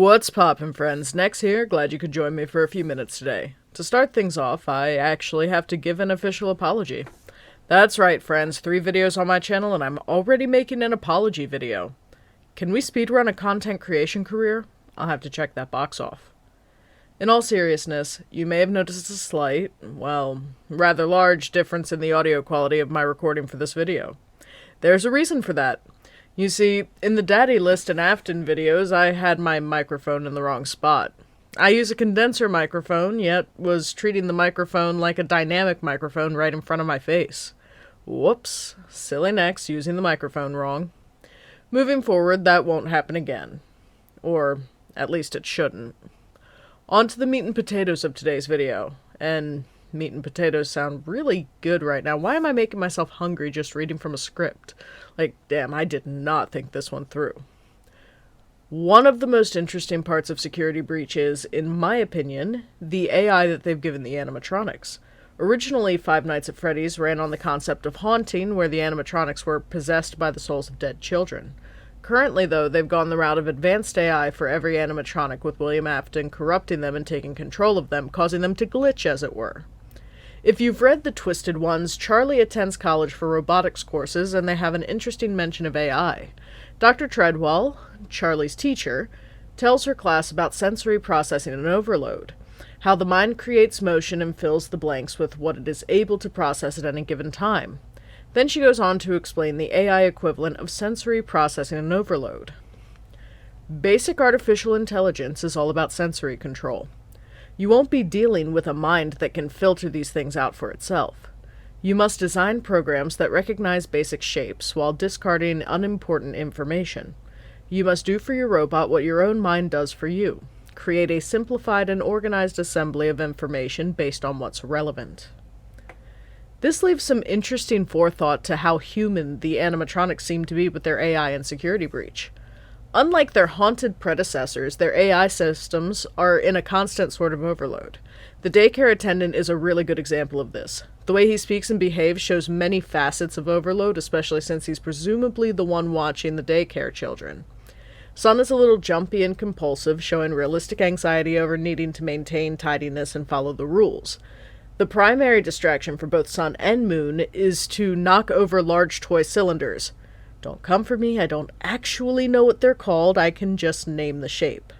What's poppin', friends? Nex here, glad you could join me for a few minutes today. To start things off, I actually have to give an official apology. That's right, friends, 3 videos on my channel and I'm already making an apology video. Can we speedrun a content creation career? I'll have to check that box off. In all seriousness, you may have noticed a slight, well, rather large difference in the audio quality of my recording for this video. There's a reason for that. You see, in the Daddy List and Afton videos, I had my microphone in the wrong spot. I use a condenser microphone, yet was treating the microphone like a dynamic microphone right in front of my face. Whoops, silly Nex using the microphone wrong. Moving forward, that won't happen again. Or, at least it shouldn't. On to the meat and potatoes of today's video. And meat and potatoes sound really good right now. Why am I making myself hungry just reading from a script? Like, damn, I did not think this one through. One of the most interesting parts of Security Breach is, in my opinion, the AI that they've given the animatronics. Originally, Five Nights at Freddy's ran on the concept of haunting, where the animatronics were possessed by the souls of dead children. Currently, though, they've gone the route of advanced AI for every animatronic, with William Afton corrupting them and taking control of them, causing them to glitch, as it were. If you've read The Twisted Ones, Charlie attends college for robotics courses, and they have an interesting mention of AI. Dr. Treadwell, Charlie's teacher, tells her class about sensory processing and overload, how the mind creates motion and fills the blanks with what it is able to process at any given time. Then she goes on to explain the AI equivalent of sensory processing and overload. Basic artificial intelligence is all about sensory control. You won't be dealing with a mind that can filter these things out for itself. You must design programs that recognize basic shapes while discarding unimportant information. You must do for your robot what your own mind does for you. Create a simplified and organized assembly of information based on what's relevant. This leaves some interesting forethought to how human the animatronics seem to be with their AI in Security Breach. Unlike their haunted predecessors, their AI systems are in a constant sort of overload. The daycare attendant is a really good example of this. The way he speaks and behaves shows many facets of overload, especially since he's presumably the one watching the daycare children. Sun is a little jumpy and compulsive, showing realistic anxiety over needing to maintain tidiness and follow the rules. The primary distraction for both Sun and Moon is to knock over large toy cylinders. Don't come for me, I don't actually know what they're called, I can just name the shape.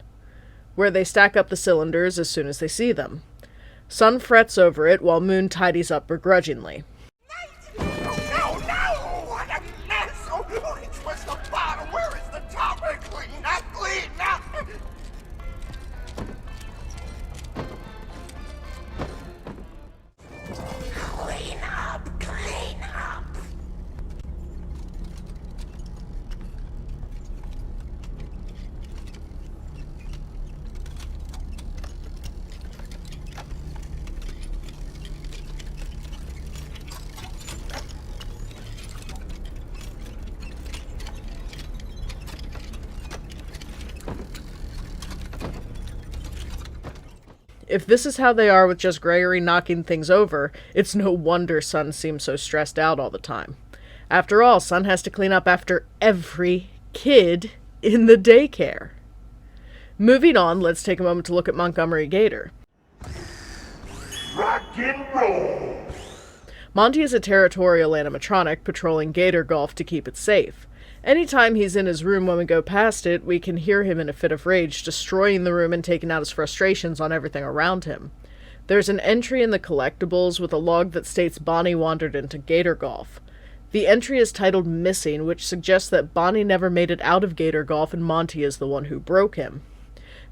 Where they stack up the cylinders as soon as they see them. Sun frets over it while Moon tidies up begrudgingly. No! What a mess! Oh, it's what's the bottom? Where is the top? Clean up! Clean up! If this is how they are with just Gregory knocking things over, it's no wonder Sun seems so stressed out all the time. After all, Sun has to clean up after every kid in the daycare. Moving on, let's take a moment to look at Montgomery Gator. Rock and roll! Monty is a territorial animatronic patrolling Gator Golf to keep it safe. Anytime he's in his room when we go past it, we can hear him in a fit of rage, destroying the room and taking out his frustrations on everything around him. There's an entry in the collectibles with a log that states Bonnie wandered into Gator Golf. The entry is titled Missing, which suggests that Bonnie never made it out of Gator Golf and Monty is the one who broke him.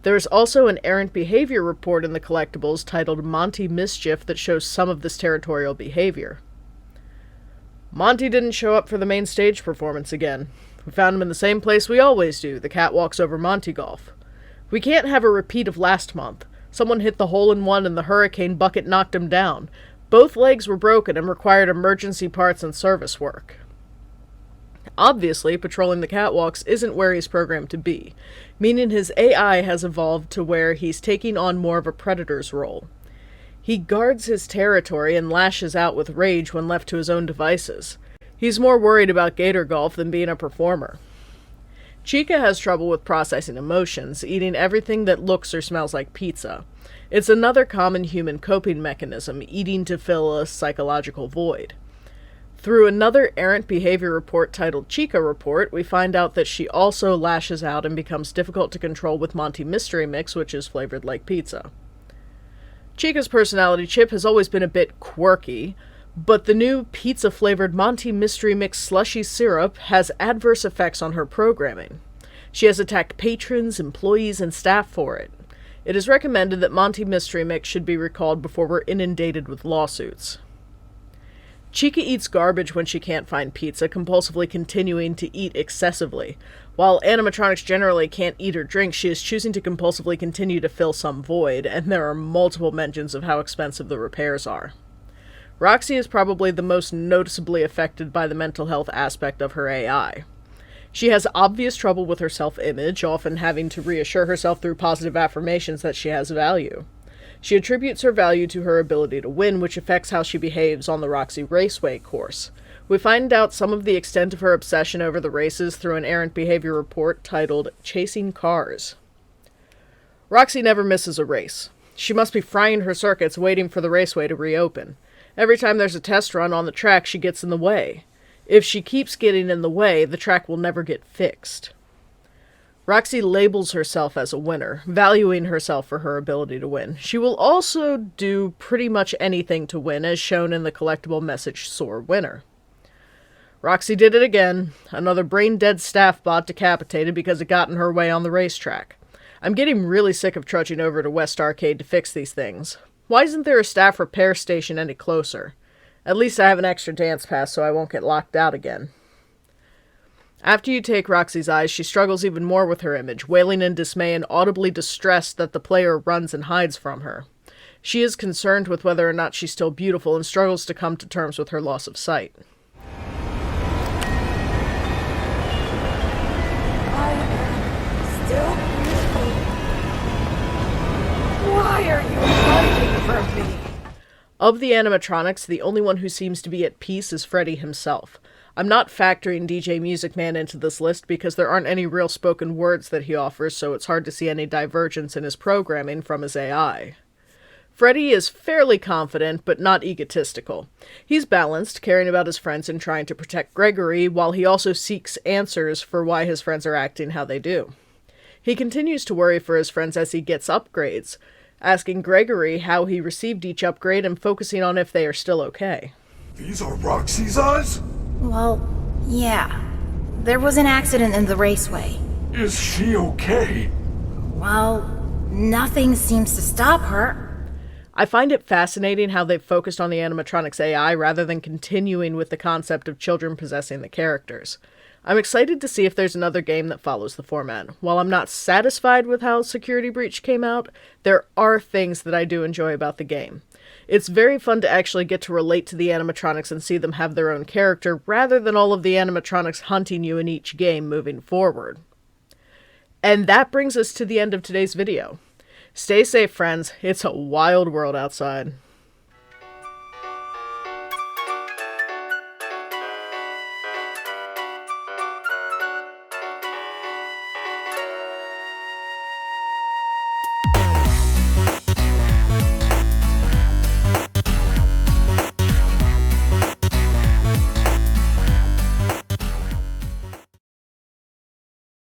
There is also an errant behavior report in the collectibles titled Monty Mischief that shows some of this territorial behavior. Monty didn't show up for the main stage performance again. We found him in the same place we always do, the catwalks over Monty Golf. We can't have a repeat of last month. Someone hit the hole-in-one and the hurricane bucket knocked him down. Both legs were broken and required emergency parts and service work. Obviously, patrolling the catwalks isn't where he's programmed to be, meaning his AI has evolved to where he's taking on more of a predator's role. He guards his territory and lashes out with rage when left to his own devices. He's more worried about Gator Golf than being a performer. Chica has trouble with processing emotions, eating everything that looks or smells like pizza. It's another common human coping mechanism, eating to fill a psychological void. Through another errant behavior report titled Chica Report, we find out that she also lashes out and becomes difficult to control with Monty Mystery Mix, which is flavored like pizza. Chica's personality chip has always been a bit quirky, but the new pizza-flavored Monty Mystery Mix slushy syrup has adverse effects on her programming. She has attacked patrons, employees, and staff for it. It is recommended that Monty Mystery Mix should be recalled before we're inundated with lawsuits. Chica eats garbage when she can't find pizza, compulsively continuing to eat excessively. While animatronics generally can't eat or drink, she is choosing to compulsively continue to fill some void, and there are multiple mentions of how expensive the repairs are. Roxy is probably the most noticeably affected by the mental health aspect of her AI. She has obvious trouble with her self-image, often having to reassure herself through positive affirmations that she has value. She attributes her value to her ability to win, which affects how she behaves on the Roxy Raceway course. We find out some of the extent of her obsession over the races through an errant behavior report titled Chasing Cars. Roxy never misses a race. She must be frying her circuits waiting for the raceway to reopen. Every time there's a test run on the track, she gets in the way. If she keeps getting in the way, the track will never get fixed. Roxy labels herself as a winner, valuing herself for her ability to win. She will also do pretty much anything to win, as shown in the collectible message Sore Winner. Roxy did it again. Another brain-dead staff bot decapitated because it got in her way on the racetrack. I'm getting really sick of trudging over to West Arcade to fix these things. Why isn't there a staff repair station any closer? At least I have an extra dance pass so I won't get locked out again. After you take Roxy's eyes, she struggles even more with her image, wailing in dismay and audibly distressed that the player runs and hides from her. She is concerned with whether or not she's still beautiful and struggles to come to terms with her loss of sight. I am still beautiful. Why are you hiding from me? Of the animatronics, the only one who seems to be at peace is Freddy himself. I'm not factoring DJ Music Man into this list because there aren't any real spoken words that he offers, so it's hard to see any divergence in his programming from his AI. Freddy is fairly confident, but not egotistical. He's balanced, caring about his friends and trying to protect Gregory, while he also seeks answers for why his friends are acting how they do. He continues to worry for his friends as he gets upgrades, asking Gregory how he received each upgrade and focusing on if they are still okay. These are Roxy's eyes? Well, yeah. There was an accident in the raceway. Is she okay? Well, nothing seems to stop her. I find it fascinating how they've focused on the animatronics AI rather than continuing with the concept of children possessing the characters. I'm excited to see if there's another game that follows the format. While I'm not satisfied with how Security Breach came out, there are things that I do enjoy about the game. It's very fun to actually get to relate to the animatronics and see them have their own character, rather than all of the animatronics hunting you in each game moving forward. And that brings us to the end of today's video. Stay safe, friends. It's a wild world outside.